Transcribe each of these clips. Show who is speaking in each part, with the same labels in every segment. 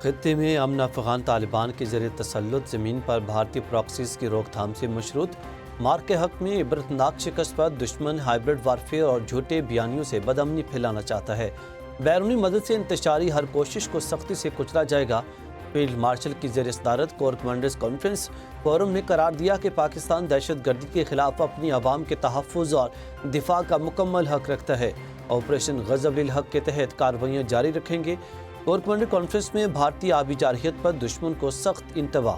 Speaker 1: خطے میں امن افغان طالبان کے ذریعے تسلط، زمین پر بھارتی پراکسیز کی روک تھام سے مشروط، مار کے حق میں عبرتناک شکست پر دشمن ہائبرڈ وارفیئر اور جھوٹے بیانیوں سے بدامنی پھیلانا چاہتا ہے۔ بیرونی مدد سے انتشاری ہر کوشش کو سختی سے کچلا جائے گا۔ فیلڈ مارشل کی زیر صدارت کور کمانڈرز کانفرنس فورم نے قرار دیا کہ پاکستان دہشت گردی کے خلاف اپنی عوام کے تحفظ اور دفاع کا مکمل حق رکھتا ہے۔ آپریشن غضب الحق کے تحت کارروائیاں جاری رکھیں گے۔ کور کمانڈر کانفرنس میں بھارتی آبی جارحیت پر دشمن کو سخت انتباہ۔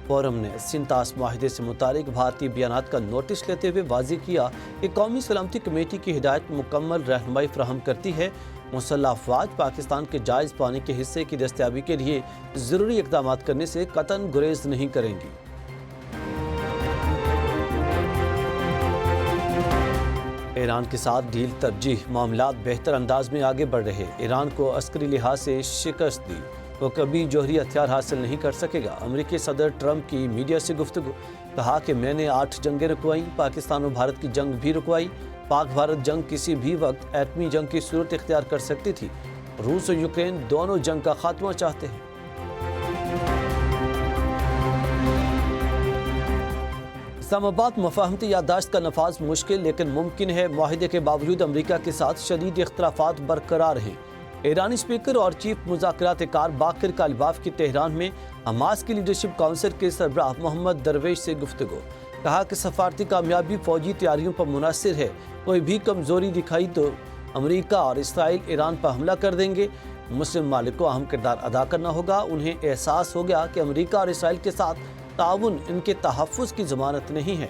Speaker 1: فورم نے سنتاس معاہدے سے متعلق بھارتی بیانات کا نوٹس لیتے ہوئے واضح کیا کہ قومی سلامتی کمیٹی کی ہدایت مکمل رہنمائی فراہم کرتی ہے۔ مسلح افواج پاکستان کے جائز پانی کے حصے کی دستیابی کے لیے ضروری اقدامات کرنے سے قطعاً گریز نہیں کریں گی۔ ایران کے ساتھ ڈیل ترجیح، معاملات بہتر انداز میں آگے بڑھ رہے۔ ایران کو عسکری لحاظ سے شکست دی، وہ کبھی جوہری ہتھیار حاصل نہیں کر سکے گا۔ امریکی صدر ٹرمپ کی میڈیا سے گفتگو، کہا کہ میں نے 8 جنگیں رکوائیں، پاکستان و بھارت کی جنگ بھی رکوائی۔ پاک بھارت جنگ کسی بھی وقت ایٹمی جنگ کی صورت اختیار کر سکتی تھی۔ روس اور یوکرین دونوں جنگ کا خاتمہ چاہتے ہیں۔ اسلام آباد مفاہمتی یادداشت کا نفاذ مشکل لیکن ممکن ہے۔ معاہدے کے باوجود امریکہ کے ساتھ شدید اختلافات برقرار ہیں۔ ایرانی اسپیکر اور چیف مذاکرات کار باقر کالباف کی تہران میں حماس کی لیڈرشپ کونسل کے سربراہ محمد درویش سے گفتگو، کہا کہ سفارتی کامیابی فوجی تیاریوں پر منحصر ہے۔ کوئی بھی کمزوری دکھائی تو امریکہ اور اسرائیل ایران پر حملہ کر دیں گے۔ مسلم ممالک کو اہم کردار ادا کرنا ہوگا۔ انہیں احساس ہو گیا کہ امریکہ اور اسرائیل کے ساتھ تعاون ان کے تحفظ کی ضمانت نہیں ہے۔